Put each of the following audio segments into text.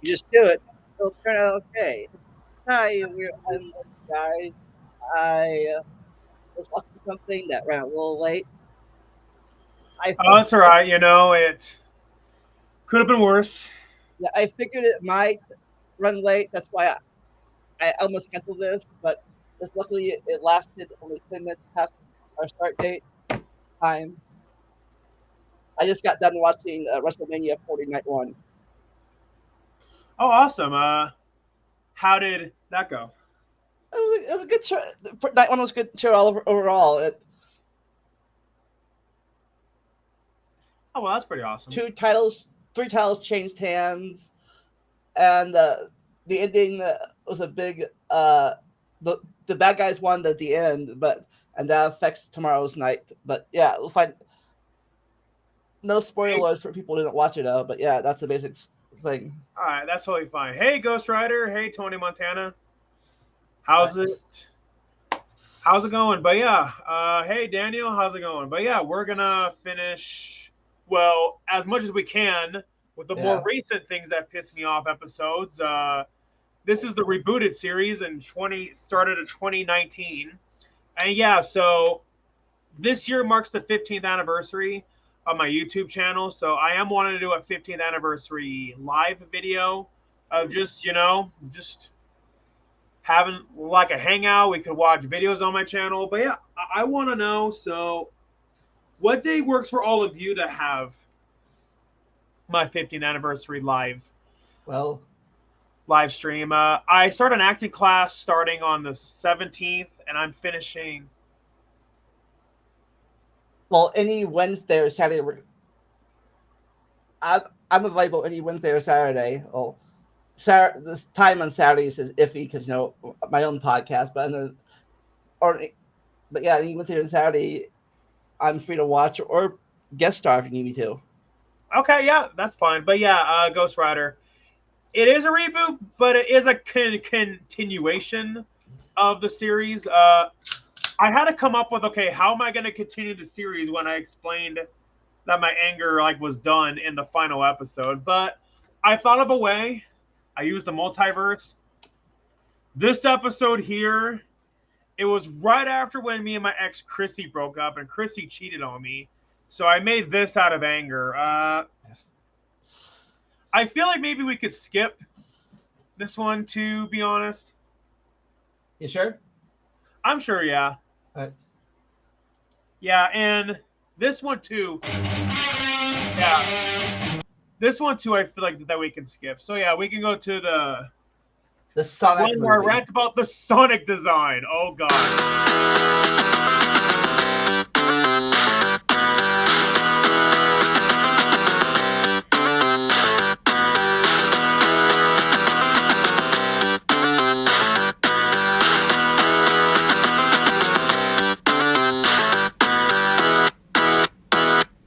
You just do it. It'll turn out okay. Hi, I'm guys. I was watching something that ran a little late. I Oh, it's all right. It could have been worse. yeah, I figured it might run late. That's why I almost canceled this, but just luckily it lasted only 10 minutes past our start date time. I just got done watching WrestleMania 40 Night One. Oh, awesome. How did that go? It was a good show. Night One was a good show overall. Oh, well, that's pretty awesome. Two titles, three titles changed hands, and the ending was a big. The bad guys won at the end, but and that affects tomorrow's night. But yeah, we'll find no Hey, spoilers for people who didn't watch it. But yeah, that's the basic thing. all right, that's totally fine. Hey, Ghost Rider. Hey, Tony Montana. All right. How's it? How's it going? But yeah, hey, Daniel. How's it going? But yeah, we're gonna finish well as much as we can with the more Yeah. recent things that piss me off episodes. This is the rebooted series and 20 started in 2019. And yeah, so this year marks the 15th anniversary of my YouTube channel. So I am wanting to do a 15th anniversary live video of just having like a hangout. We could watch videos on my channel. But yeah, I want to know. So, what day works for all of you to have my 15th anniversary Well, live stream? I start an acting class starting on the 17th, and I'm finishing. any Wednesday or Saturday. I'm I'm available any Wednesday or Saturday. Well, this time on Saturdays is iffy because my own podcast, or but yeah, any Wednesday and Saturday I'm free to watch or guest star if you need me to. Okay, yeah, that's fine. But yeah, Ghost Rider. It is a reboot, but it is a continuation of the series. I had to come up with okay, how am I going to continue the series when I explained that my anger was done in the final episode? But I thought of a way. I used the multiverse. This episode here, it was right after when me and my ex Chrissy broke up, and Chrissy cheated on me. So I made this out of anger. I feel like maybe we could skip this one, to be honest. You sure? I'm sure, yeah. All right. Yeah, and this one too. Yeah, this one too. I feel like that we can skip. So yeah, we can go to The the Sonic one where I movie. rant about the Sonic design. Oh god.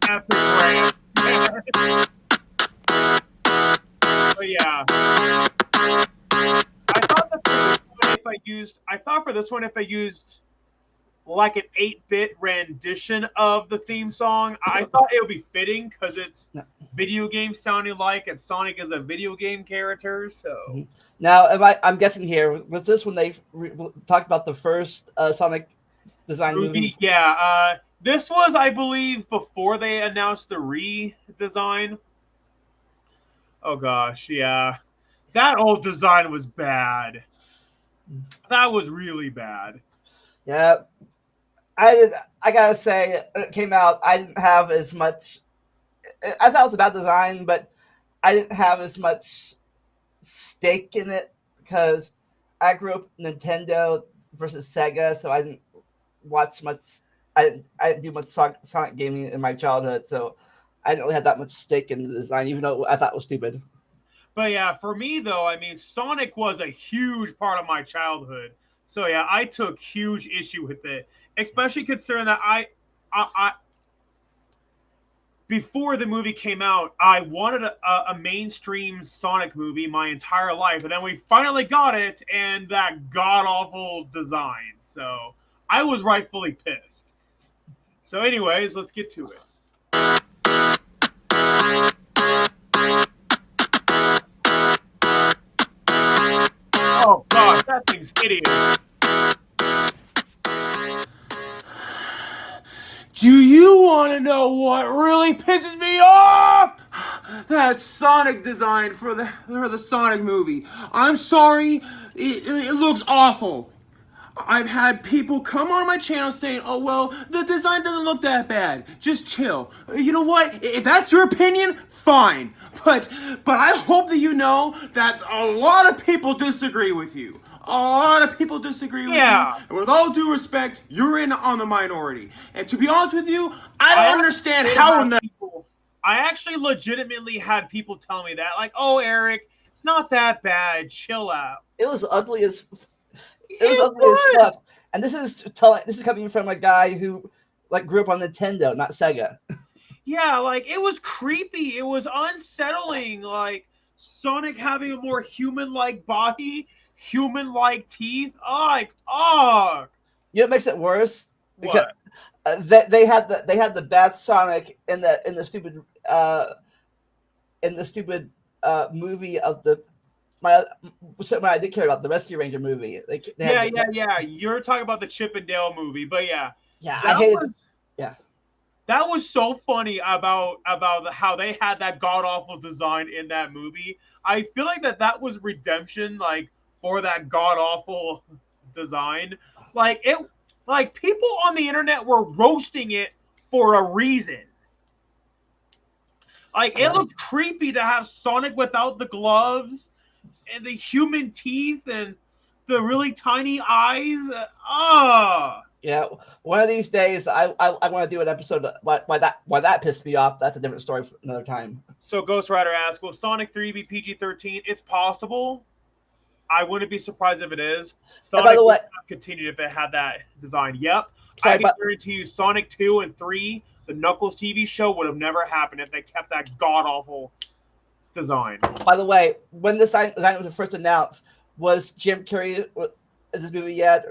Epic rant. But yeah, I thought that for this one, if I used, I thought for this one if I used like an 8-bit rendition of the theme song, I thought it would be fitting because it's video game sounding like, and Sonic is a video game character. So Now, I'm guessing here, was this when they talked about the first Sonic design movie? movie, yeah. This was, I believe, before they announced the redesign. Oh gosh, yeah. That old design was bad. That was really bad. Yeah, I did. I gotta say, it came out. I didn't have as much. I thought it was about design, but I didn't have as much stake in it because I grew up Nintendo versus Sega, so I didn't watch much. I didn't do much Sonic gaming in my childhood, so I didn't really have that much stake in the design, even though I thought it was stupid. But yeah, for me though, I mean, Sonic was a huge part of my childhood. So yeah, I took huge issue with it, especially considering that I before the movie came out, I wanted a mainstream Sonic movie my entire life, and then we finally got it, and that god awful design. So I was rightfully pissed. So, anyways, let's get to it. is hideous. Do you want to know what really pisses me off? That Sonic design for the Sonic movie. I'm sorry, it looks awful. I've had people come on my channel saying, "Oh well, the design doesn't look that bad. Just chill." You know what? If that's your opinion, fine. But I hope that you know that a lot of people disagree with you. A lot of people disagree with you. Yeah. And with all due respect, you're in on the minority. And to be honest with you, I I don't understand how in the I actually legitimately had people tell me that, like, "Oh, Eric, it's not that bad. Chill out." It was ugly as It was. fuck. And this is coming from a guy who like grew up on Nintendo, not Sega. Yeah, like it was creepy. It was unsettling. Like Sonic having a more human-like body, human-like teeth. Oh, like, oh, You know what makes it worse? Because what? they had the bad Sonic in the stupid movie of the something I did care about, the Rescue Ranger movie. They had Yeah. You're talking about the Chip and Dale movie, but yeah, yeah, I that hated was yeah. that was so funny about how they had that god awful design in that movie. I feel like that was redemption, like for that god awful design. Like it, like people on the internet were roasting it for a reason. Like it looked creepy to have Sonic without the gloves and the human teeth and the really tiny eyes. Yeah, one of these days, I want to do an episode of why that pissed me off. That's a different story for another time. So Ghost Rider asks, "Will Sonic 3 be PG-13?" It's possible. I wouldn't be surprised if it is. And by Sonic the would way, have continued if it had that design. Yep, I sorry, can guarantee you, Sonic 2 and 3, the Knuckles TV show, would have never happened if they kept that god awful design. by the way, when this design was first announced, was Jim Carrey in this movie yet?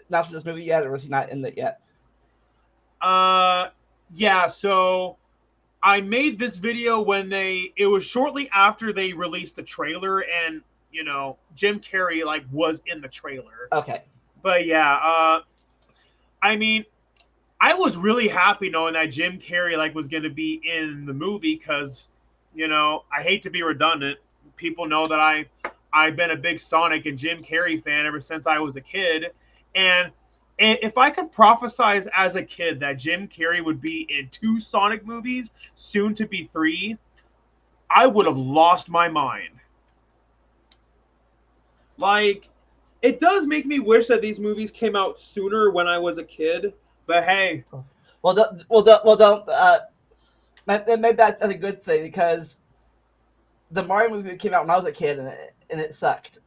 Not for this movie yet, or was he not in it yet? Yeah. So I made this video when it was shortly after they released the trailer, and Jim Carrey like was in the trailer. Okay. But yeah, I mean, I was really happy knowing that Jim Carrey like was going to be in the movie because, I hate to be redundant. People know that I've been a big Sonic and Jim Carrey fan ever since I was a kid, and if I could prophesize as a kid that Jim Carrey would be in 2 Sonic movies, soon to be 3, I would have lost my mind. Like, it does make me wish that these movies came out sooner when I was a kid. But hey, don't. Maybe that's a good thing because the Mario movie came out when I was a kid and it sucked.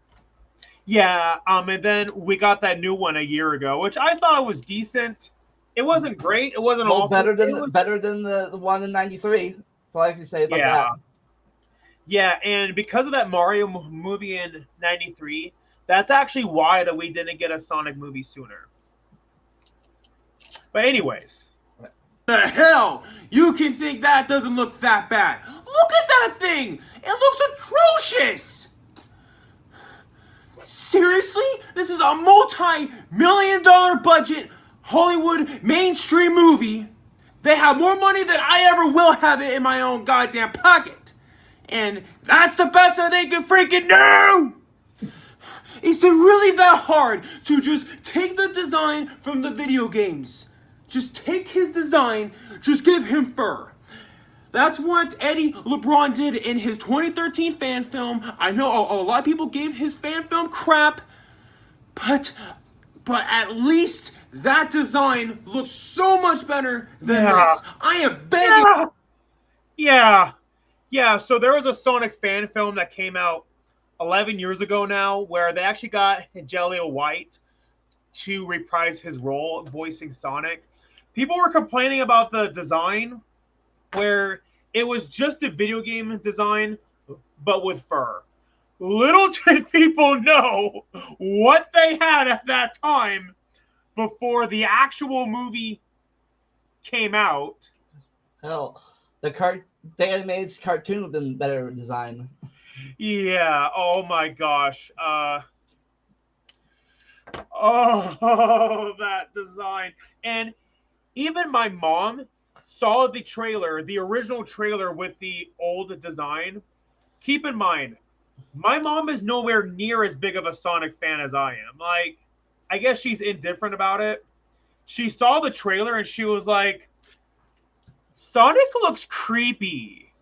Yeah, and then we got that new one a year ago, which I thought was decent. It wasn't great. It wasn't awful. Better than the one in '93. That's all I can say about that. Yeah, and because of that Mario movie in '93, that's actually why that we didn't get a Sonic movie sooner. But anyways. The hell? You can think that doesn't look that bad. Look at that thing! It looks atrocious! Seriously? This is a multi-million-dollar budget Hollywood mainstream movie. They have more money than I ever will have it in my own goddamn pocket. And that's the best that they can freaking do! Is it really that hard to just take the design from the video games? Just take his design, just give him fur. That's what Eddie LeBron did in his 2013 fan film. I know a lot of people gave his fan film crap, but at least that design looks so much better than this. I am begging. Yeah. So there was a Sonic fan film that came out 11 years ago now, where they actually got Jaleel White to reprise his role voicing Sonic. People were complaining about the design, where it was just a video game design, but with fur. Little did people know what they had at that time before the actual movie came out. Hell, the animated cartoon would have been better design. Yeah. Oh my gosh. Oh, that design. And even my mom saw the trailer, the original trailer with the old design. Keep in mind, my mom is nowhere near as big of a Sonic fan as I am. Like, I guess she's indifferent about it. She saw the trailer and she was like, Sonic looks creepy.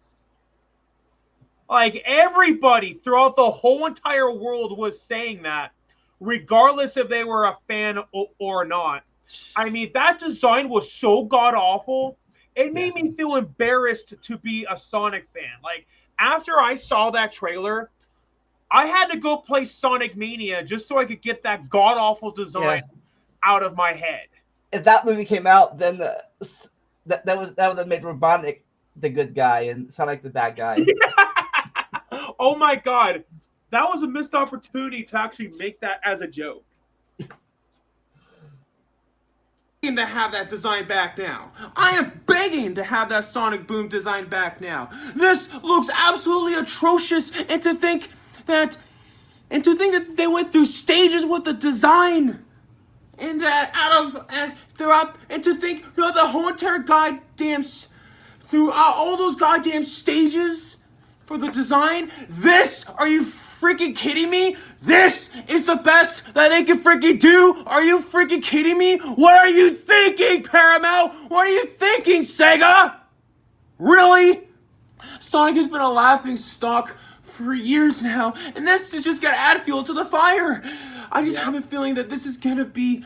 Like, everybody throughout the whole entire world was saying that, regardless if they were a fan or not. I mean, that design was so god awful. It made me feel embarrassed to be a Sonic fan. Like, after I saw that trailer, I had to go play Sonic Mania just so I could get that god awful design out of my head. If that movie came out, then that would have made Robotnik the good guy and Sonic the bad guy. Oh my god, that was a missed opportunity to actually make that as a joke. To have that design back now. I am begging to have that Sonic Boom design back now. This looks absolutely atrocious, and to think that they went through stages with the design, and to think throughout the whole entire goddamn throughout all those goddamn stages for the design. Are you freaking kidding me? This is the best that they can freaking do? Are you freaking kidding me? What are you thinking, Paramount? What are you thinking, Sega? Really? Sonic has been a laughing stock for years now, and this is just gonna add fuel to the fire. I just have a feeling that this is gonna be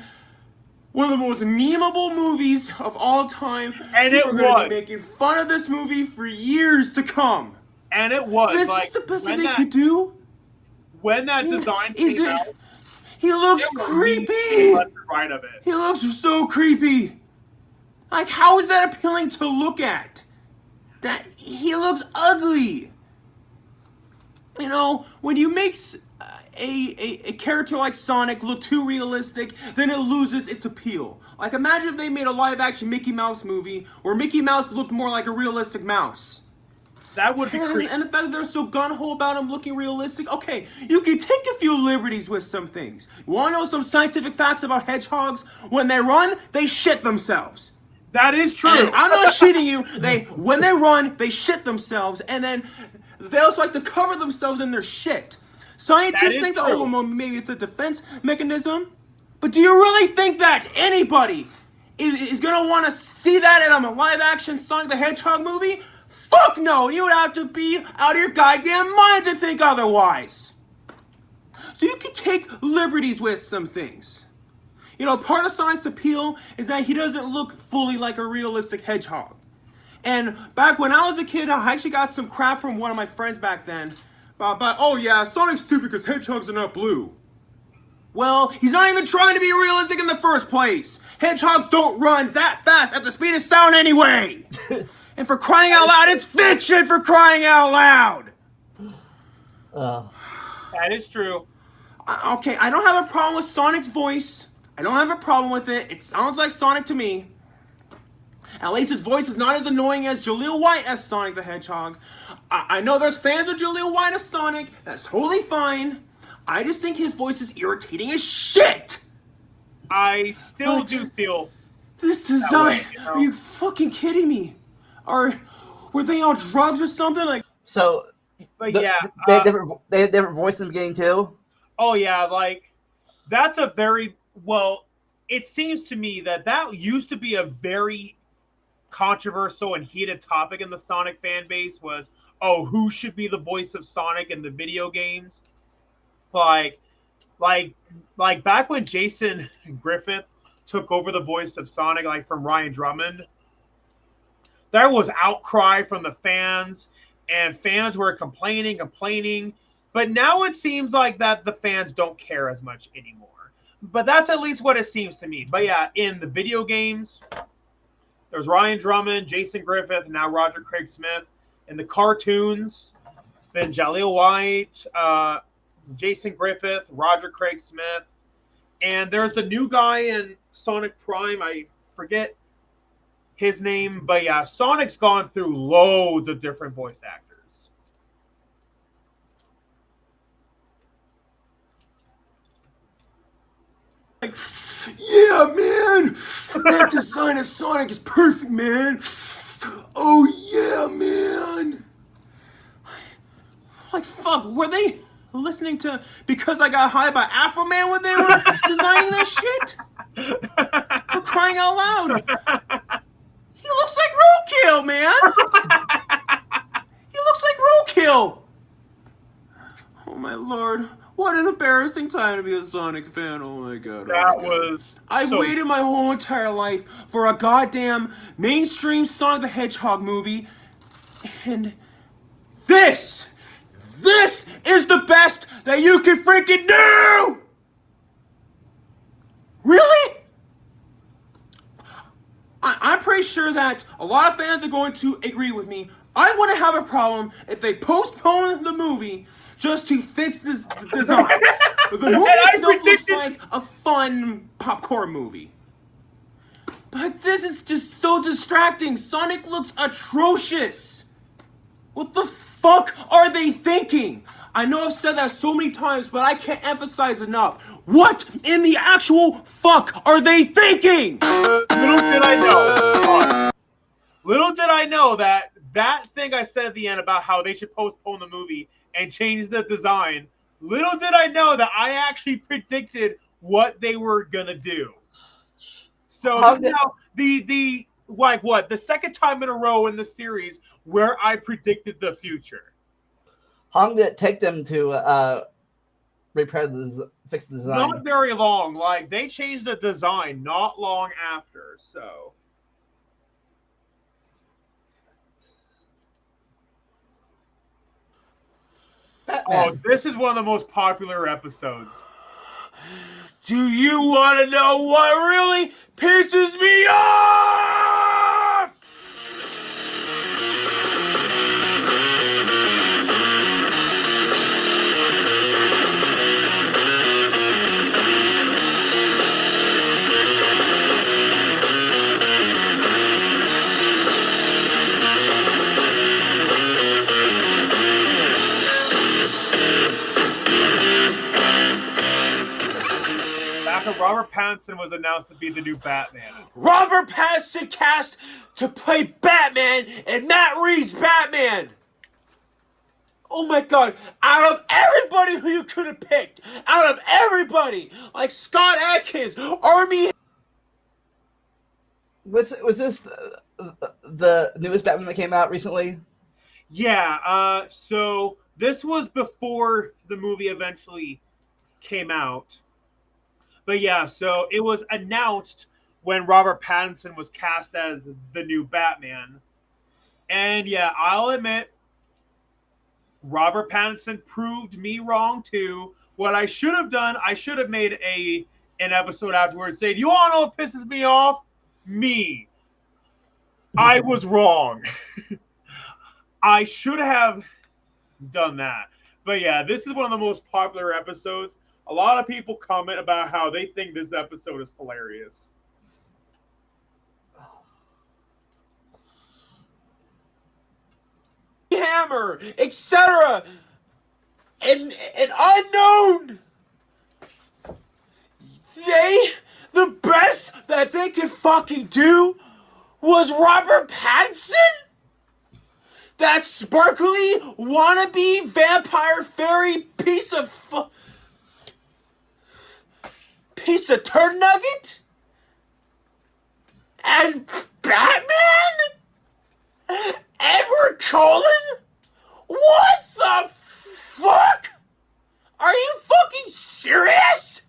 one of the most memeable movies of all time. And People are gonna be making fun of this movie for years to come. And it was. This is the best that they could do. When that design came out, he looks creepy. Right of it. He looks so creepy. Like, how is that appealing to look at? That he looks ugly. You know, when you make a character like Sonic look too realistic, then it loses its appeal. Like, imagine if they made a live-action Mickey Mouse movie where Mickey Mouse looked more like a realistic mouse. That would be creepy. And the fact that they're so gun-ho about him looking realistic, okay, you can take a few liberties with some things. You want to know some scientific facts about hedgehogs? When they run, they shit themselves. That is true. And I'm not shitting you. When they run, they shit themselves, and then they also like to cover themselves in their shit. Scientists think that, oh, well, maybe it's a defense mechanism. But do you really think that anybody is going to want to see that in a live-action Sonic the Hedgehog movie? Fuck no! You would have to be out of your goddamn mind to think otherwise. So you can take liberties with some things. You know, part of Sonic's appeal is that he doesn't look fully like a realistic hedgehog. And back when I was a kid, I actually got some crap from one of my friends back then. But oh yeah, Sonic's stupid because hedgehogs are not blue. Well, he's not even trying to be realistic in the first place. Hedgehogs don't run that fast at the speed of sound anyway. And for crying out loud, it's fiction for crying out loud. That is true. Okay, I don't have a problem with Sonic's voice. I don't have a problem with it. It sounds like Sonic to me. At least his voice is not as annoying as Jaleel White as Sonic the Hedgehog. I know there's fans of Jaleel White as Sonic. That's totally fine. I just think his voice is irritating as shit. I still do feel this design. Are you fucking kidding me? Were they on drugs or something? Like, so, but they had different voices in the beginning too. Oh yeah, like that's a very well. It seems to me that used to be a very controversial and heated topic in the Sonic fan base. Was who should be the voice of Sonic in the video games? Like back when Jason Griffith took over the voice of Sonic, like from Ryan Drummond. There was outcry from the fans, and fans were complaining. But now it seems like that the fans don't care as much anymore. But that's at least what it seems to me. But yeah, in the video games, there's Ryan Drummond, Jason Griffith, and now Roger Craig Smith. In the cartoons, it's been Jaleel White, Jason Griffith, Roger Craig Smith. And there's the new guy in Sonic Prime. I forget his name, but yeah, Sonic's gone through loads of different voice actors. Like, yeah, man, that design of Sonic is perfect, man. Oh yeah, man. Like, fuck, were they listening to Because I Got High by Afro Man when they were designing this shit? For crying out loud. He looks like roadkill, man. He looks like roadkill. Oh my lord. What an embarrassing time to be a Sonic fan. Oh my god. That was. I've waited my whole entire life for a goddamn mainstream Sonic the Hedgehog movie. And this is the best that you can freaking do! Really? I'm pretty sure that a lot of fans are going to agree with me. I wouldn't have a problem if they postponed the movie just to fix this design. The movie itself looks like a fun popcorn movie. But this is just so distracting. Sonic looks atrocious. What the fuck are they thinking? I know I've said that so many times, but I can't emphasize enough. What in the actual fuck are they thinking? Little did I know that thing I said at the end about how they should postpone the movie and change the design. Little did I know that I actually predicted what they were gonna do. So now the second time in a row in the series where I predicted the future. How long did it take them to fix the design? Not very long. Like, they changed the design not long after. So. Oh, this is one of the most popular episodes. Do you want to know what really pisses me off? Robert Pattinson was announced to be the new Batman. Robert Pattinson cast to play Batman and Matt Reeves Batman. Oh my god, out of everybody who you could have picked, out of everybody, like Scott Adkins, Armie. Was this the newest Batman that came out recently? Yeah, so this was before the movie eventually came out. But yeah, so it was announced when Robert Pattinson was cast as the new Batman. And yeah, I'll admit, Robert Pattinson proved me wrong too. What I should have done, I should have made an episode afterwards saying, you all know what pisses me off? Me. I was wrong. I should have done that. But yeah, this is one of the most popular episodes. A lot of people comment about how they think this episode is hilarious. Hammer, etc. And unknown. The best that they could fucking do was Robert Pattinson? That sparkly, wannabe, vampire, fairy piece of turd nugget? As Batman? Edward Cullen? What the fuck? Are you fucking serious?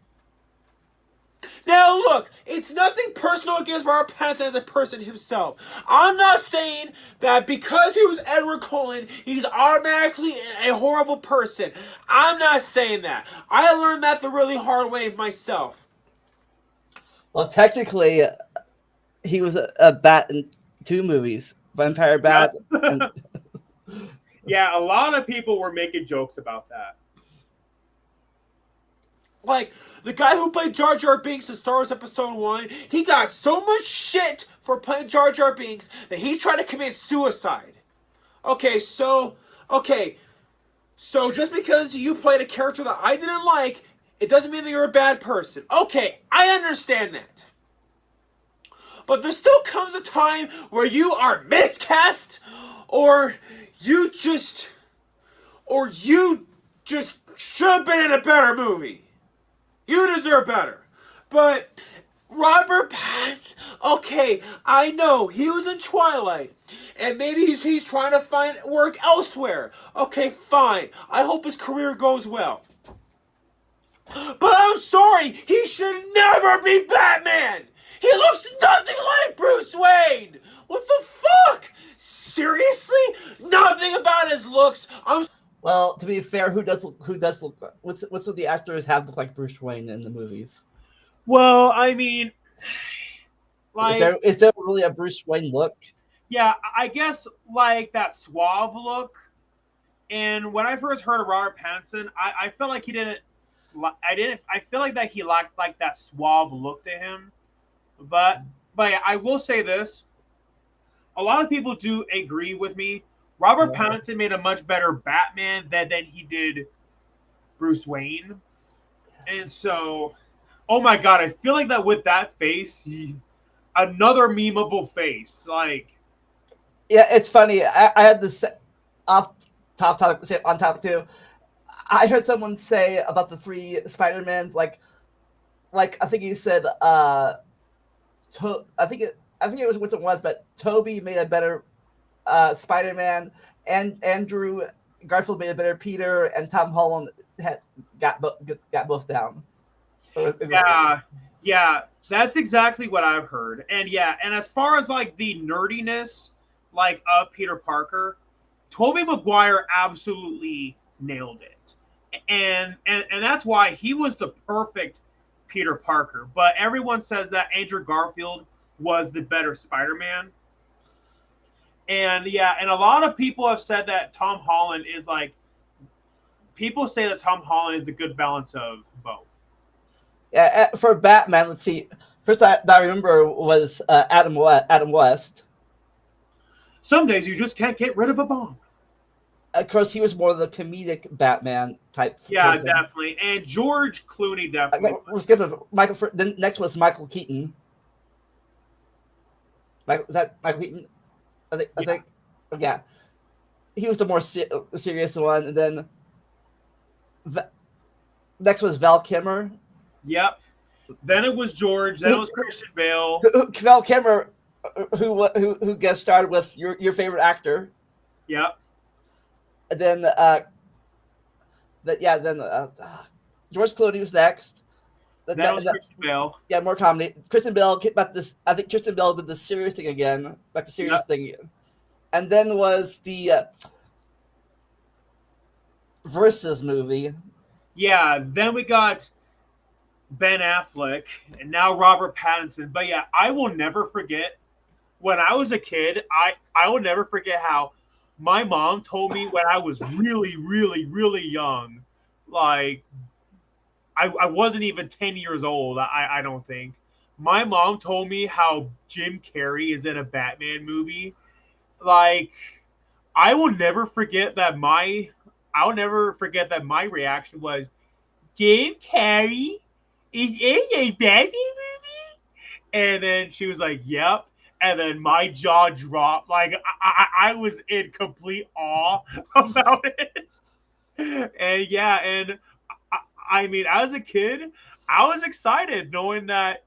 Now look, it's nothing personal against Robert Pattinson as a person himself. I'm not saying that because he was Edward Cullen, he's automatically a horrible person. I'm not saying that. I learned that the really hard way myself. Well, technically, he was a bat in 2 movies. Vampire Bat. And... Yeah, a lot of people were making jokes about that. Like, the guy who played Jar Jar Binks in Star Wars Episode 1, he got so much shit for playing Jar Jar Binks that he tried to commit suicide. Okay, so just because you played a character that I didn't like, it doesn't mean that you're a bad person. Okay, I understand that. But there still comes a time where you are miscast, or you just should have been in a better movie. You deserve better. But Robert Pattinson, okay, I know he was in Twilight, and maybe he's trying to find work elsewhere. Okay, fine. I hope his career goes well. But I'm sorry, he should never be Batman. He looks nothing like Bruce Wayne. What the fuck? Seriously? Nothing about his looks. Well, to be fair, who does look? What's what the actors have look like Bruce Wayne in the movies? Well, I mean, like, is there really a Bruce Wayne look? yeah, I guess like that suave look. And when I first heard of Robert Pattinson, I felt like he didn't. I feel like that he lacked like that suave look to him. But yeah, I will say this: a lot of people do agree with me. Robert Pattinson made a much better Batman than he did Bruce Wayne, and so, oh my god, I feel like that with that face, another memeable face, like. Yeah, it's funny. I had this off top topic on topic too. I heard someone say about the 3 Spider-Mans, like I think he said, I think it was which one was, but Toby made a better Spider-Man, and Andrew Garfield made a better Peter, and Tom Holland got both down. Yeah, that's exactly what I've heard. And yeah, and as far as like the nerdiness, like of Peter Parker, Tobey Maguire absolutely nailed it, and that's why he was the perfect Peter Parker. But everyone says that Andrew Garfield was the better Spider-Man. And yeah, and a lot of people have said that Tom Holland is like, people say that Tom Holland is a good balance of both. Yeah, for Batman, let's see. First that I remember was Adam West. Some days you just can't get rid of a bomb. Of course, he was more the comedic Batman type. Yeah, person. definitely. And George Clooney definitely. We're skipping Michael. Then next was Michael Keaton. Is that Michael Keaton? I think. Yeah. He was the more serious one, and then next was Val Kilmer. Yep. Then it was George. Then it was Christian Bale. Val Kilmer, who guest starred with your favorite actor. Yep. And then George Clooney was next. Then it was Christian Bale. Yeah, more comedy. Christian Bale, but this, I think Christian Bale did the serious thing again, like the serious thing. And then was the Versus movie. Yeah, then we got Ben Affleck, and now Robert Pattinson. But yeah, I will never forget when I was a kid. I will never forget how my mom told me when I was really, really, really young, like I wasn't even 10 years old. I don't think my mom told me how Jim Carrey is in a Batman movie. Like, I will never forget that my reaction was, Jim Carrey is in a Batman movie? And then she was like, yep. And then my jaw dropped. Like, I was in complete awe about it. And yeah, and I mean, as a kid, I was excited knowing that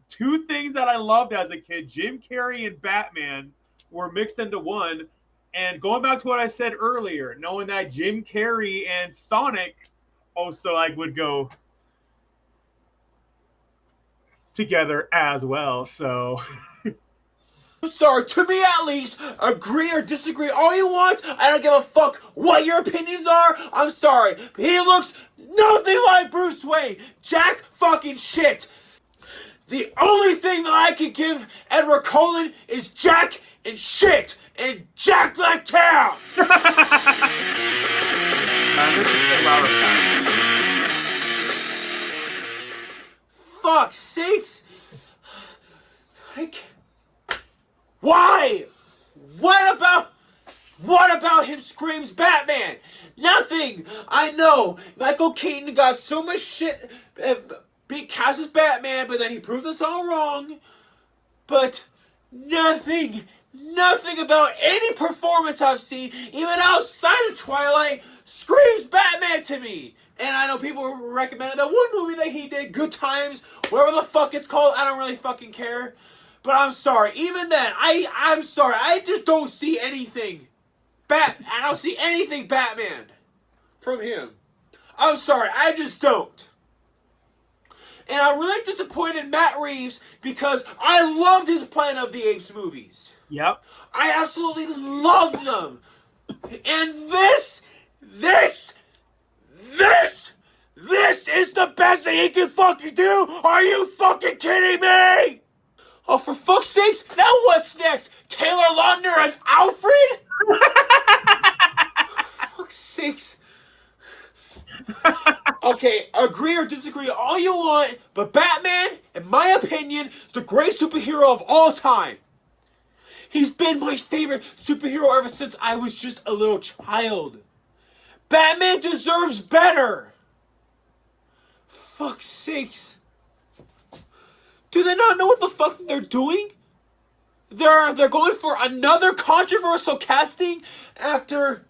2 things that I loved as a kid, Jim Carrey and Batman, were mixed into one. And going back to what I said earlier, knowing that Jim Carrey and Sonic also like would go together as well. So I'm sorry, to me at least, agree or disagree all you want. I don't give a fuck what your opinions are. I'm sorry, he looks nothing like Bruce Wayne. Jack fucking shit. The only thing that I can give Edward Cullen is Jack and shit and Jack Blacktown. Fuck sakes. Why? What about him screams Batman? Nothing. I know. Michael Keaton got so much shit being cast as Batman, but then he proved us all wrong. But nothing about any performance I've seen, even outside of Twilight, screams Batman to me. And I know people recommended that one movie that he did, Good Times, whatever the fuck it's called. I don't really fucking care. But I'm sorry. Even then, I'm sorry. I just don't see anything. I don't see anything Batman from him. I'm sorry. I just don't. And I'm really disappointed in Matt Reeves because I loved his Planet of the Apes movies. Yep. I absolutely loved them. And this is the best that he can fucking do? Are you fucking kidding me? Oh, for fuck's sakes, now what's next? Taylor Lautner as Alfred? For fuck's sakes. Okay, agree or disagree all you want, but Batman, in my opinion, is the greatest superhero of all time. He's been my favorite superhero ever since I was just a little child. Batman deserves better. Fuck's sakes. Do they not know what the fuck they're doing? They're going for another controversial casting after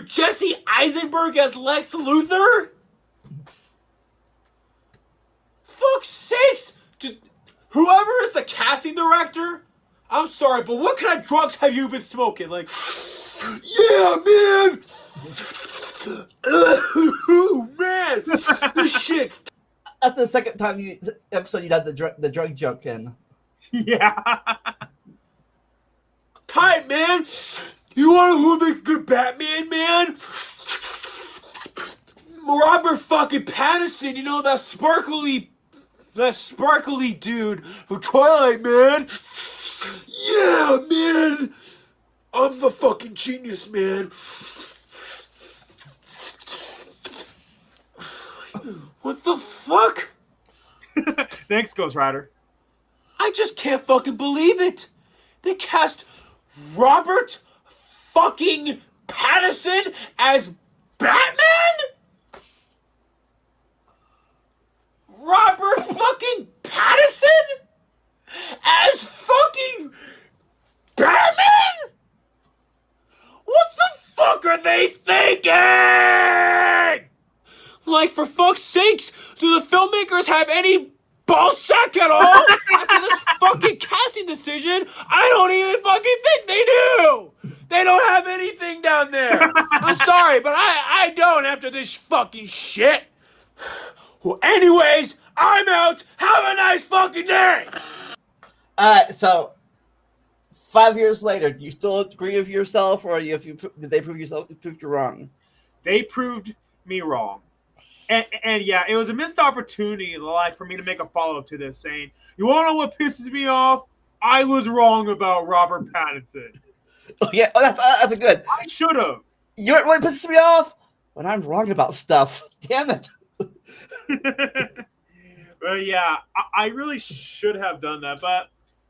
Jesse Eisenberg as Lex Luthor? Fuck's sakes! Whoever is the casting director, I'm sorry, but what kind of drugs have you been smoking? Like, yeah, man! Oh, man! This shit's... That's the second time episode you had the drug joke in. Yeah. Tight, man! You wanna know who would make a good Batman, man? Robert fucking Pattinson, you know, that sparkly dude from Twilight, man. Yeah, man. I'm the fucking genius, man. What the fuck? Thanks, Ghost Rider. I just can't fucking believe it. They cast Robert fucking Pattinson as Batman? Robert fucking Pattinson as fucking Batman? What the fuck are they thinking? Like, for fuck's sakes, do the filmmakers have any ballsack at all? After this fucking casting decision, I don't even fucking think they do. They don't have anything down there. I'm sorry, but I don't after this fucking shit. Well, anyways, I'm out. Have a nice fucking day. Alright, so 5 years later, do you still agree with yourself, or did they prove you wrong? They proved me wrong. And yeah, it was a missed opportunity, like, for me to make a follow-up to this, saying, you want to know what pisses me off? I was wrong about Robert Pattinson. Oh, yeah, that's a good. I should have. You know what really pisses me off? When I'm wrong about stuff. Damn it. But yeah, I really should have done that, but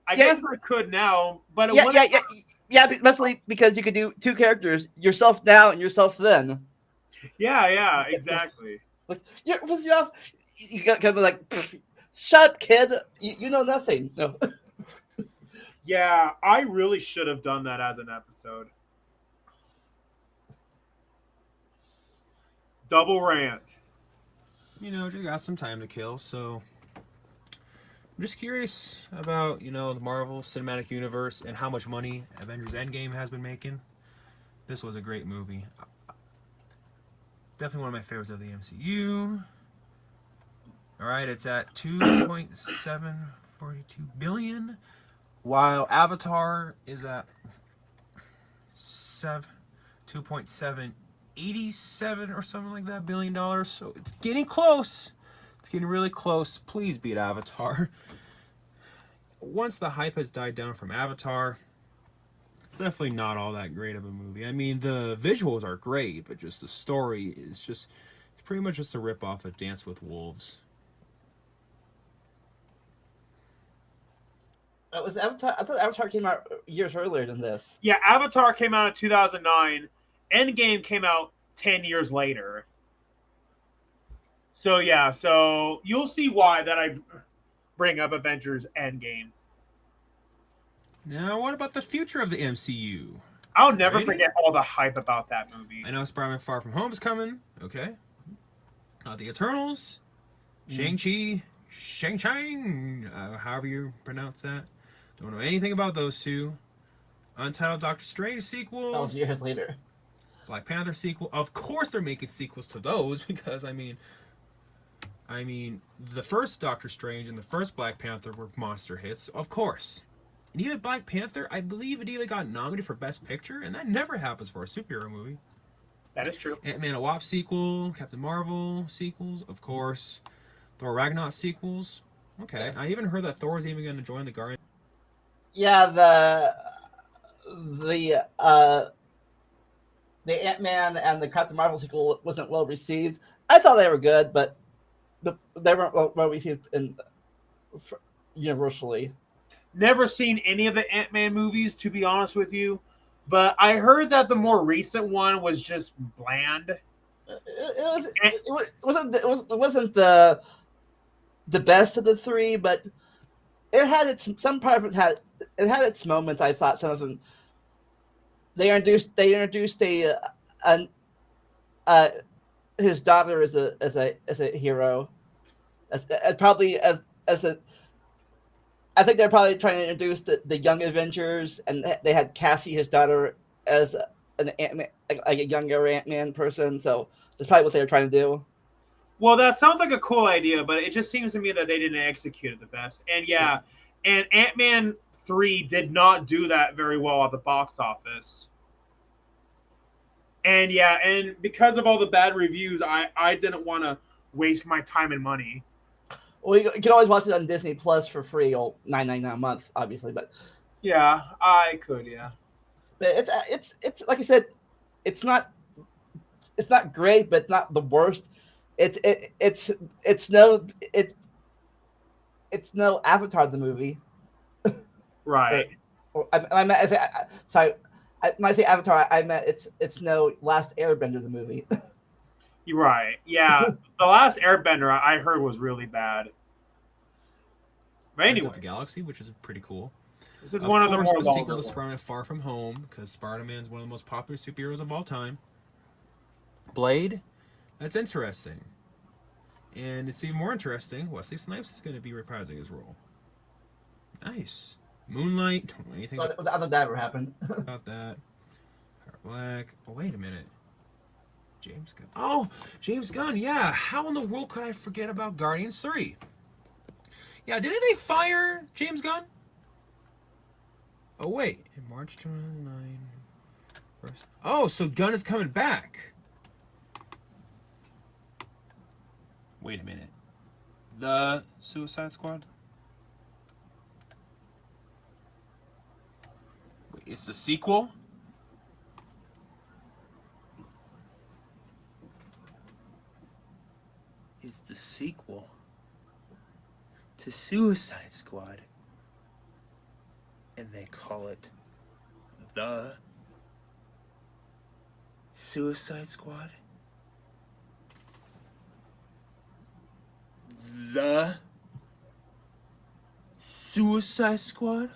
I guess I could now. But yeah, especially because you could do two characters, yourself now and yourself then. Yeah, exactly. Like, you're pissing me off. You got to be like, shut up, kid. You know nothing. No. Yeah, I really should have done that as an episode. Double rant. You know, just got some time to kill, so I'm just curious about, the Marvel Cinematic Universe and how much money Avengers Endgame has been making. This was a great movie. Definitely one of my favorites of the MCU. Alright, it's at 2.742 billion, while Avatar is at 2.787 or something like that $billion. So it's getting close. It's getting really close. Please beat Avatar. Once the hype has died down from Avatar, it's definitely not all that great of a movie. I mean, the visuals are great, but just the story is just pretty much just a rip-off of Dance with Wolves. It was Avatar. I thought Avatar came out years earlier than this. Yeah, Avatar came out in 2009. Endgame came out 10 years later. So yeah, so you'll see why that I bring up Avengers Endgame. Now, what about the future of the MCU? I'll never Alrighty. forget all the hype about that movie. I know Spider-Man Far From Home is coming. Okay. The Eternals, Shang-Chi, Shang-Chang, however you pronounce that. Don't know anything about those two. Untitled Doctor Strange sequel. That was years later. Black Panther sequel. Of course they're making sequels to those because, I mean, the first Doctor Strange and the first Black Panther were monster hits. Of course. And even Black Panther, I believe it even got nominated for Best Picture, and that never happens for a superhero movie. That is true. Ant-Man a Wasp sequel, Captain Marvel sequels, of course. Thor Ragnarok sequels. Okay. I even heard that Thor's even going to join the Guardians. Yeah, the Ant-Man and the Captain Marvel sequel wasn't well received. I thought they were good, but they weren't well received universally. Never seen any of the Ant-Man movies, to be honest with you. But I heard that the more recent one was just bland. It wasn't the best of the three, but it had some part of it had its moments. I thought some of them. They introduced his daughter as a hero, I think they're probably trying to introduce the young Avengers, and they had Cassie, his daughter, as a younger Ant-Man person. So that's probably what they were trying to do. Well, that sounds like a cool idea, but it just seems to me that they didn't execute it the best. And yeah, and Ant-Man 3 did not do that very well at the box office. And yeah, and because of all the bad reviews, I didn't want to waste my time and money. Well, you can always watch it on Disney Plus for free, or $9.99 a month, obviously. But yeah, I could, yeah. But it's like I said, it's not great, but it's not the worst. It's no Avatar the movie. Right. Sorry. When I say Avatar, I meant it's no Last Airbender the movie. You're right. Yeah, the last Airbender I heard was really bad. But anyway, the Galaxy, which is pretty cool. This is one of the more a sequel to ones. Spider-Man Far From Home, because Spider-Man is one of the most popular superheroes of all time. Blade, that's interesting. And it's even more interesting, Wesley Snipes is going to be reprising his role. Nice. Moonlight, don't know anything I thought that ever happened. about that. Black. Oh, wait a minute. James Gunn. Oh, James Gunn, yeah. How in the world could I forget about Guardians 3? Yeah, didn't they fire James Gunn? Oh, wait. In March 2009. Oh, so Gunn is coming back. Wait a minute. The Suicide Squad? Wait, it's the sequel? It's the sequel to Suicide Squad. And they call it The Suicide Squad? The Suicide Squad?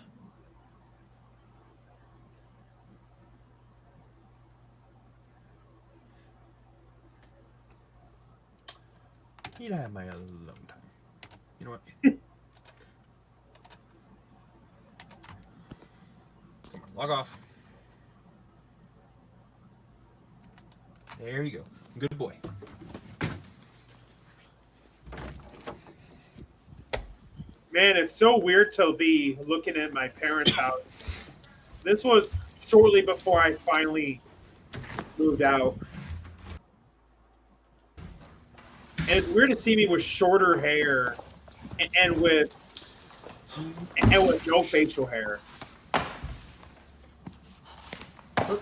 You'd have my alone time. You know what? Come on, log off. There you go. Good boy. Man, it's so weird to be looking at my parents' house. This was shortly before I finally moved out. And it's weird to see me with shorter hair and with no facial hair.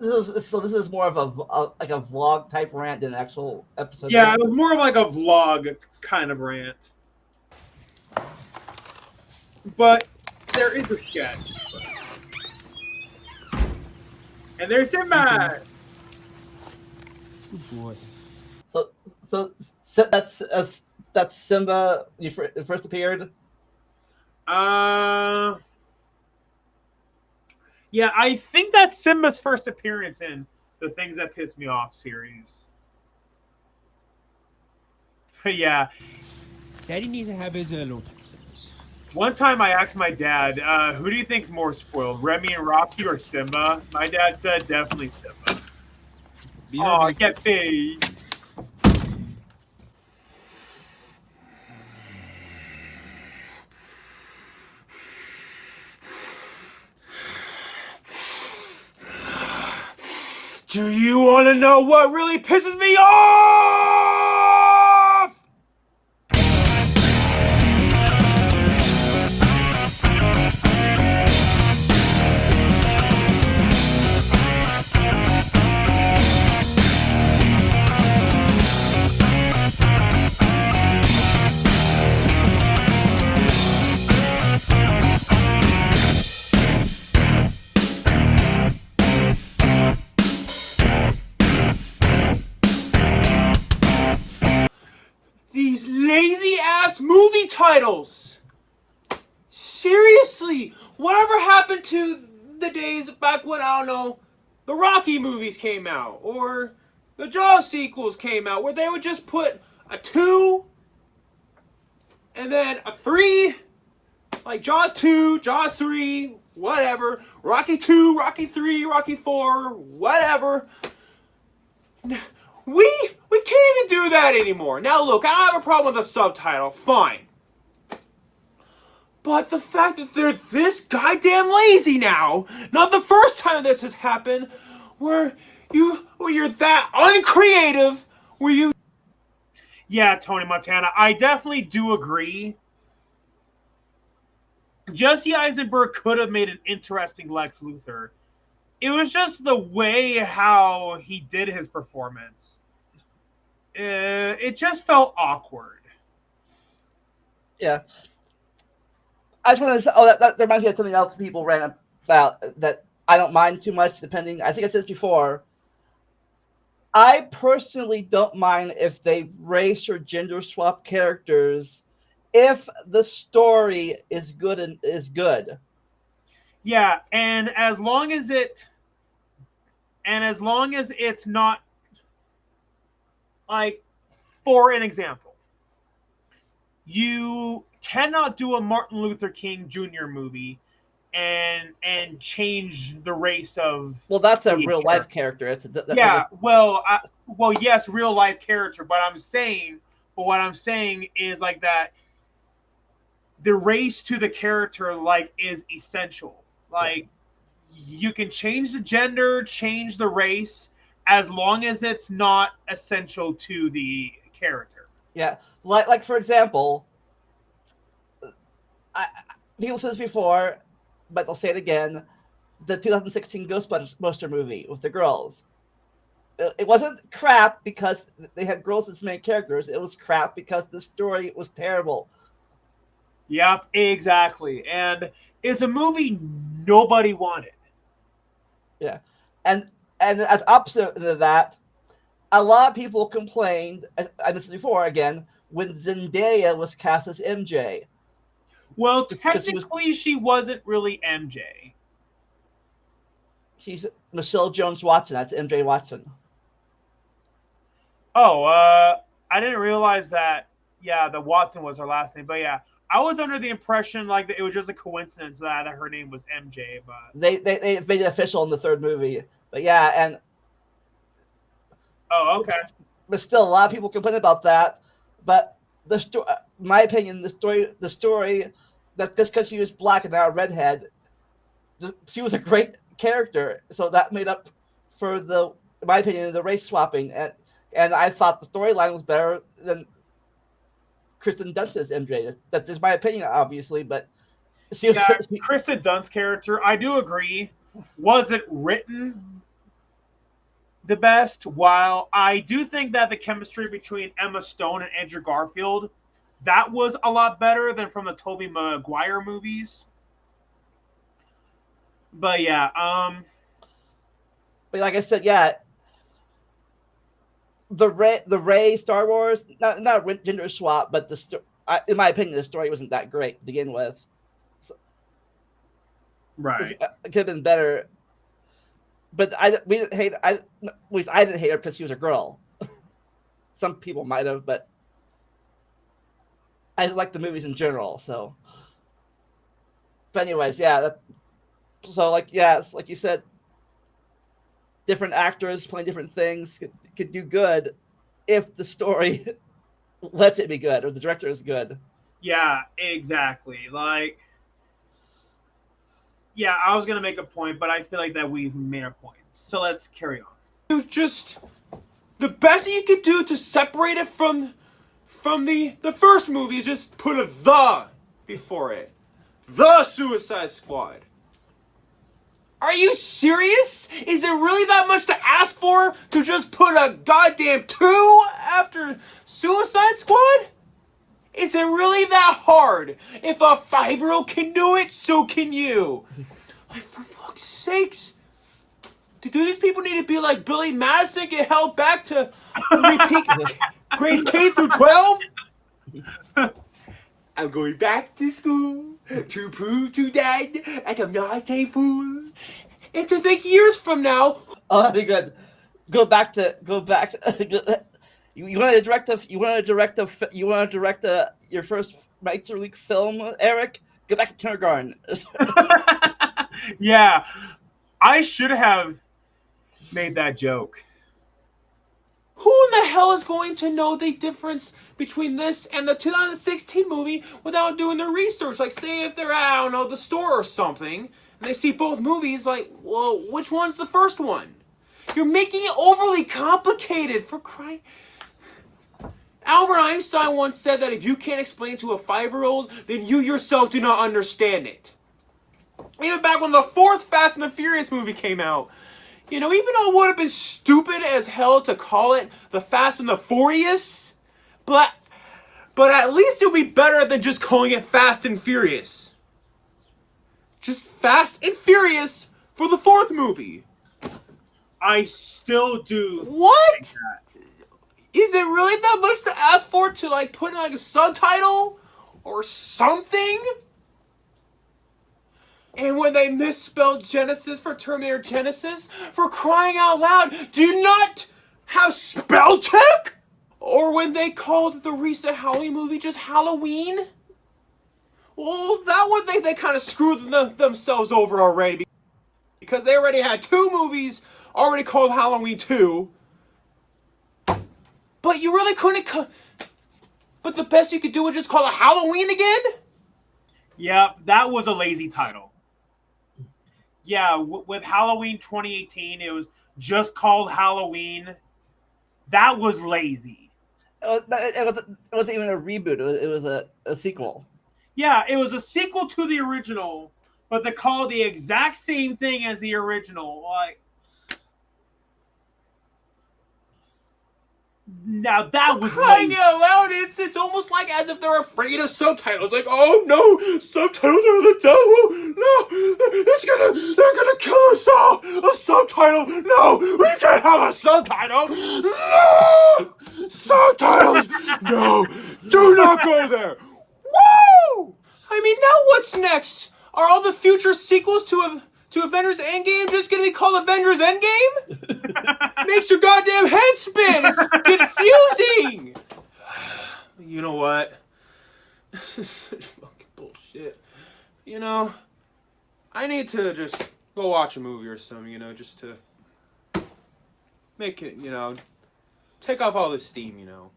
So this is more of like a vlog type rant than an actual episode. Yeah, it was more of like a vlog kind of rant. But there is a sketch. And there's Simba. Good boy. So that's Simba. You first appeared. Yeah, I think that's Simba's first appearance in the Things That Piss Me Off series. But yeah, Daddy needs to have his alone time service. one time I asked my dad, who do you think's more spoiled, Remy and Rocky or Simba? My dad said definitely Simba. Oh, get paid. Do you want to know what really pisses me off? These lazy ass movie titles. Seriously, whatever happened to the days back when, I don't know, the Rocky movies came out or the Jaws sequels came out, where they would just put a 2 and then a 3, like Jaws 2, Jaws 3, whatever, Rocky 2, Rocky 3, Rocky 4, whatever. We can't even do that anymore. Now look, I don't have a problem with the subtitle, fine. But the fact that they're this goddamn lazy now, not the first time this has happened, where you're that uncreative, where you... Yeah, Tony Montana, I definitely do agree. Jesse Eisenberg could have made an interesting Lex Luthor. It was just the way how he did his performance. It just felt awkward. Yeah. I just want to say, that reminds me of something else people ran about that I don't mind too much, depending. I think I said this before. I personally don't mind if they race or gender swap characters if the story is good and is good. Yeah, and as long as it's not, like, for an example, you cannot do a Martin Luther King Jr. movie and change the race of... Well, that's a real life character. It's yeah. Well, yes, real life character. But what I'm saying is like that. The race to the character like is essential. Like you can change the gender, change the race, as long as it's not essential to the character. Yeah, like for example, people said this before, but they'll say it again. The 2016 Ghostbuster movie with the girls. It wasn't crap because they had girls as main characters. It was crap because the story was terrible. Yep, exactly. And it's a movie nobody wanted. Yeah, and as opposite of that, a lot of people complained. I mentioned before again when Zendaya was cast as MJ. Well, technically, she wasn't really MJ. She's Michelle Jones Watson. That's MJ Watson. Oh, I didn't realize that. Yeah, the Watson was her last name, but yeah, I was under the impression like that it was just a coincidence that her name was MJ. But they made it official in the third movie. But yeah, and oh, okay. But still, a lot of people complain about that. But the story, my opinion, the story that just because she was black and now a redhead, she was a great character. So that made up for in my opinion, the race swapping. And I thought the storyline was better than Kristen Dunst's MJ. That's just my opinion, obviously. But Kristen Dunst's character, I do agree, wasn't written the best. While I do think that the chemistry between Emma Stone and Andrew Garfield, that was a lot better than from the Tobey Maguire movies. But yeah, But like I said, yeah, the Ray Star Wars, not a gender swap, but in my opinion, the story wasn't that great to begin with. So, right. it could have been better. But we didn't hate. At least I didn't hate her because she was a girl. Some people might have, but I like the movies in general. So, but anyways, yeah. So it's like you said, different actors playing different things could do good if the story lets it be good or the director is good. Yeah, exactly. Like, yeah, I was gonna make a point, but I feel like that we've made our point. So let's carry on. It was just the best that you could do to separate it from the first movie is just put a the before it. The Suicide Squad. Are you serious? Is it really that much to ask for to just put a goddamn 2 after Suicide Squad? Is it really that hard? If a 5-year-old can do it, so can you. Like, for fuck's sakes. Do these people need to be like Billy Madison, get held back to repeat grades K through 12? I'm going back to school to prove to Dad that I'm not a fool. And to think years from now. Oh, that'd be good. Go back. You want to direct your first Major League film, Eric? Go back to kindergarten. Yeah, I should have made that joke. Who in the hell is going to know the difference between this and the 2016 movie without doing their research? Like, say if they're at, I don't know, the store or something, and they see both movies, like, well, which one's the first one? You're making it overly complicated, for crying. Albert Einstein once said that if you can't explain to a 5-year-old, then you yourself do not understand it. Even back when the 4th Fast and the Furious movie came out, you know, even though it would have been stupid as hell to call it the Fast and the Furious, but at least it would be better than just calling it Fast and Furious. Just Fast and Furious for the 4th movie. I still do. What? Is it really that much to ask for to like put in like a subtitle or something? And when they misspelled Genesis for Terminator Genesis, for crying out loud, do you not have spell check? Or when they called the recent Halloween movie just Halloween? Well, that one they kind of screwed themselves over already, because they already had 2 movies already called Halloween 2. But you really couldn't. But the best you could do was just call it Halloween again? Yeah, that was a lazy title. Yeah, with Halloween 2018, it was just called Halloween. That was lazy. It wasn't even a reboot. It was a sequel. Yeah, it was a sequel to the original, but they called the exact same thing as the original. Like, now that was crying out loud. It's almost like as if they're afraid of subtitles. Like, oh no, subtitles are the devil. No, they're gonna kill us all. A subtitle? No, we can't have a subtitle. No, subtitles. No, do not go there. Woo! I mean, now what's next? Are all the future sequels to Avengers Endgame just gonna be called Avengers Endgame? Makes your goddamn head spin! It's confusing! You know what? This is such fucking bullshit. You know, I need to just go watch a movie or something, you know, just to make it, you know, take off all this steam, you know.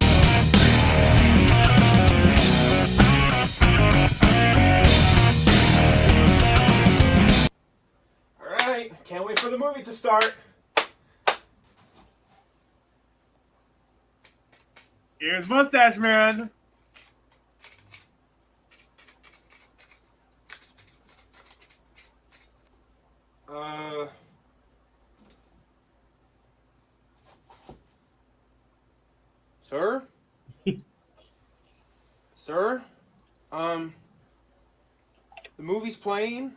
Alright, can't wait for the movie to start. Here's Mustache Man. Sir? Sir? The movie's playing.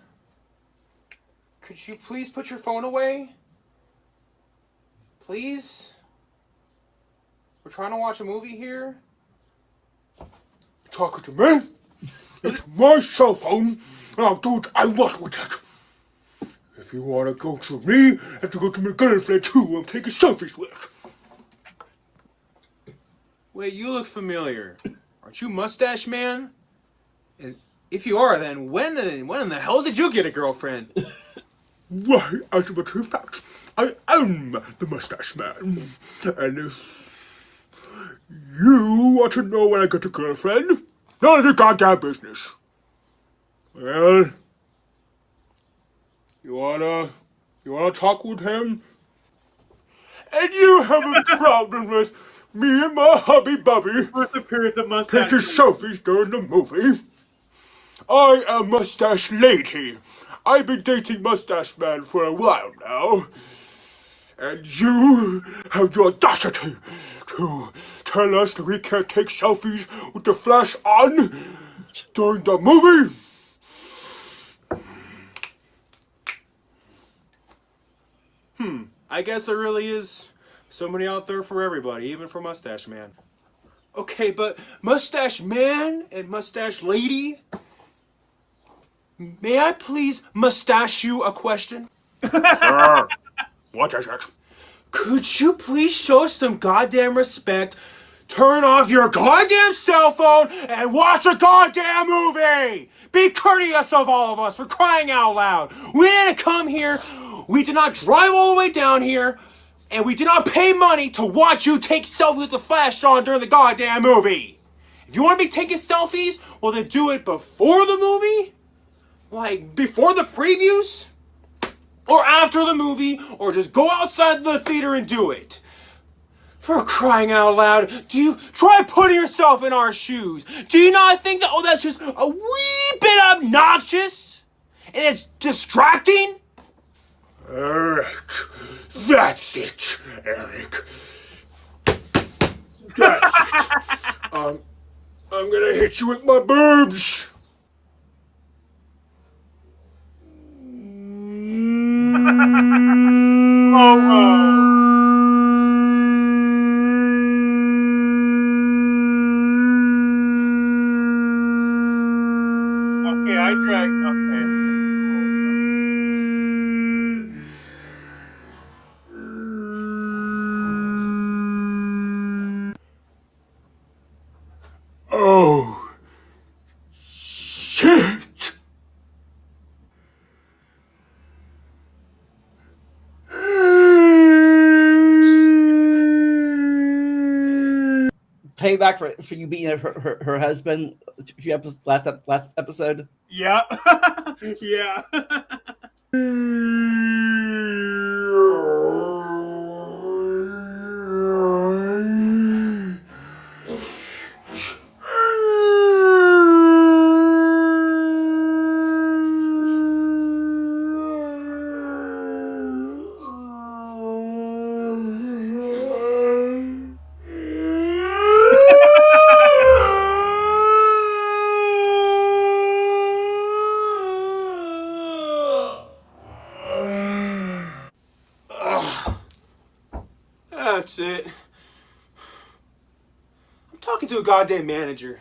Could you please put your phone away? Please? We're trying to watch a movie here. Talking to me? It's my cell phone, and I'll do what I want with it. If you want to go to me, you have to go to my girlfriend too. I'm taking selfies with. Wait, you look familiar. Aren't you Mustache Man? And if you are, then when in the hell did you get a girlfriend? Why, as a matter of fact, I am the Mustache Man. And if you want to know when I get a girlfriend, none of your goddamn business. Well, you wanna talk with him? And you have a problem with me and my hubby Bubby First appearance of Mustache. taking selfies during the movie? I am Mustache Lady. I've been dating Mustache Man for a while now. And you have the audacity to tell us that we can't take selfies with the flash on during the movie? I guess there really is somebody out there for everybody, even for Mustache Man. Okay, but Mustache Man and Mustache Lady, may I please mustache you a question? Sure. What is it? Could you please show some goddamn respect, turn off your goddamn cell phone, and watch a goddamn movie? Be courteous of all of us, for crying out loud. We didn't come here, we did not drive all the way down here, and we did not pay money to watch you take selfies with the flash on during the goddamn movie. If you want to be taking selfies, well then do it before the movie? Like, before the previews? Or after the movie, or just go outside the theater and do it. For crying out loud, do you try putting yourself in our shoes? Do you not think that, that's just a wee bit obnoxious? And it's distracting? Alright, that's it, Eric. That's it. I'm gonna hit you with my boobs. Okay, I tried. Okay. Oh, shit! Payback for you beating her husband. A few last episode. Yeah. Yeah. That's it. I'm talking to a goddamn manager.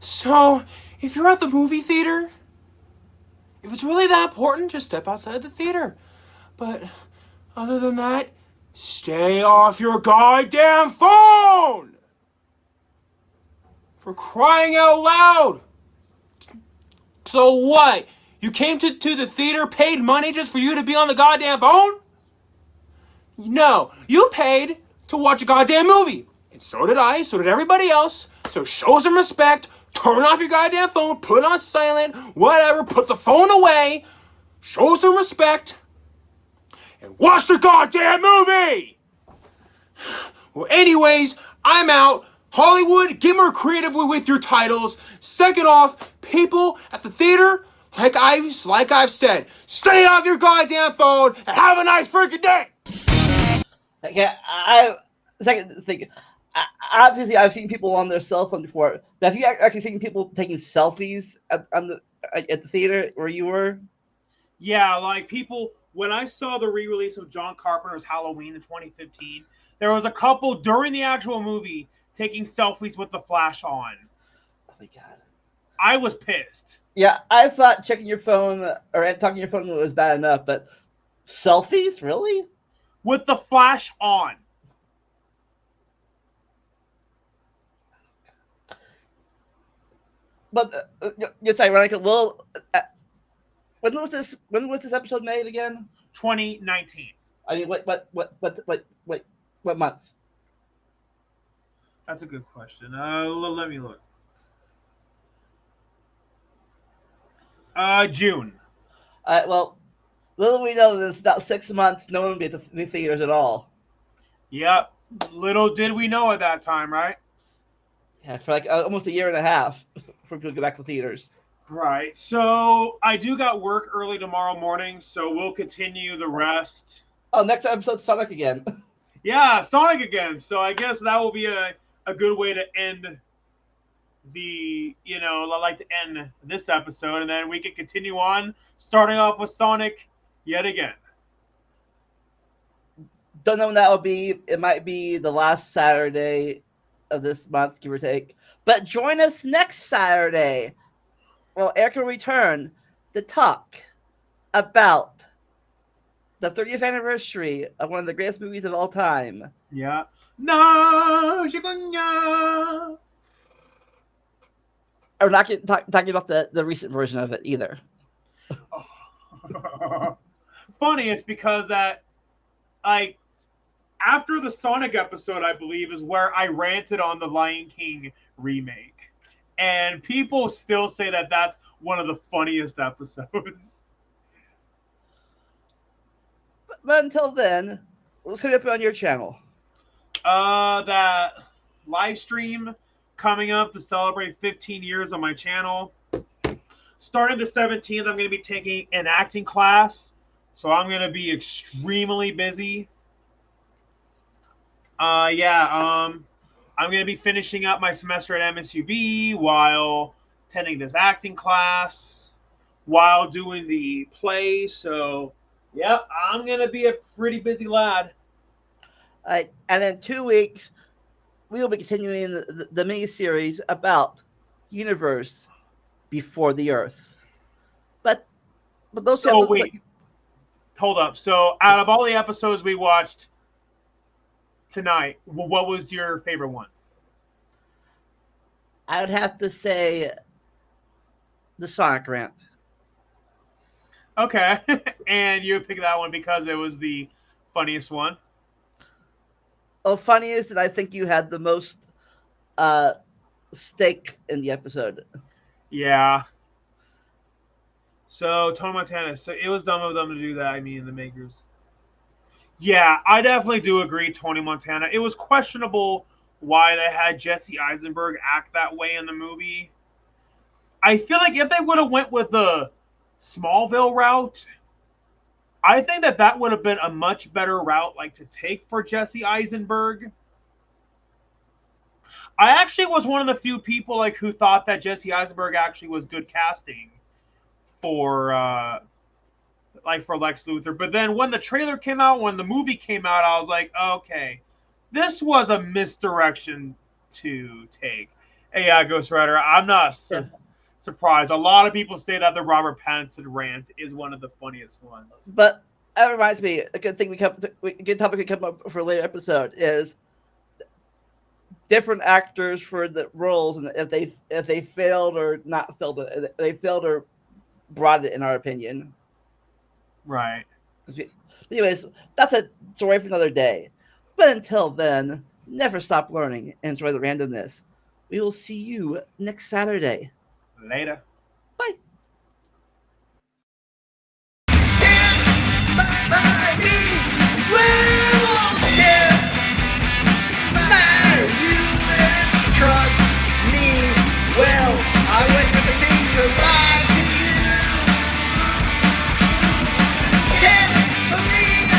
So, if you're at the movie theater, if it's really that important, just step outside the theater. But other than that, stay off your goddamn phone! For crying out loud! So what? You came to the theater, paid money just for you to be on the goddamn phone? No, you paid to watch a goddamn movie. And so did I, so did everybody else. So show some respect, turn off your goddamn phone, put it on silent, whatever, put the phone away, show some respect, and watch the goddamn movie! Well, anyways, I'm out. Hollywood, get more creative with your titles. Second off, people at the theater, like I've said, stay off your goddamn phone and have a nice freaking day! Yeah, second thing. Obviously, I've seen people on their cell phone before. But have you actually seen people taking selfies at at the theater where you were? Yeah, like people, when I saw the re-release of John Carpenter's Halloween in 2015, there was a couple during the actual movie taking selfies with the flash on. Oh my god. I was pissed. Yeah, I thought checking your phone or talking your phone was bad enough, but selfies, really? With the flash on. But it's ironic. Well, when was this? When was this episode made again? 2019. I mean, what month? That's a good question. Let me look. June. Well, little we know that it's about 6 months. No one will be at the theaters at all. Yep. Little did we know at that time, right? Yeah, for like almost a year and a half for people to go back to theaters. Right. So I do got work early tomorrow morning, so we'll continue the rest. Oh, next episode, Sonic again. Yeah, Sonic again. So I guess that will be a good way to end I like to end this episode, and then we can continue on, starting off with Sonic yet again. Don't know when that will be. It might be the last Saturday of this month, give or take. But join us next Saturday. Well, Eric will return to talk about the 30th anniversary of one of the greatest movies of all time. Yeah. No, Shigunya. We're not talking about the recent version of it either. Funny, it's because that, like, after the Sonic episode, I believe, is where I ranted on the Lion King remake. And people still say that that's one of the funniest episodes. But until then, let's hit up on your channel. That live stream coming up to celebrate 15 years on my channel. Starting the 17th, I'm going to be taking an acting class. So I'm going to be extremely busy. I'm going to be finishing up my semester at MSUB while attending this acting class, while doing the play. So, yep, I'm going to be a pretty busy lad. And in 2 weeks, we will be continuing the mini-series about the universe before the Earth. But those So, wait. Hold up. So, out of all the episodes we watched tonight, what was your favorite one? I would have to say the Sonic rant. Okay. And you picked that one because it was the funniest one? Oh, funniest, and I think you had the most stake in the episode. Yeah. So, Tony Montana. So, it was dumb of them to do that, I mean, the makers. Yeah, I definitely do agree, Tony Montana. It was questionable why they had Jesse Eisenberg act that way in the movie. I feel like if they would have went with the Smallville route, I think that would have been a much better route to take for Jesse Eisenberg. I actually was one of the few people who thought that Jesse Eisenberg actually was good casting for for Lex Luthor. But then when the trailer came out, when the movie came out, I was like, okay, this was a misdirection to take. Hey, Ghost Rider, I'm not surprised. A lot of people say that the Robert Pattinson rant is one of the funniest ones. But that reminds me, a good thing a good topic we come up for a later episode is different actors for the roles, and if they failed or not failed, if they failed or brought it, in our opinion. Right. Anyways, that's a story for another day. But until then, never stop learning and enjoy the randomness. We will see you next Saturday. Later.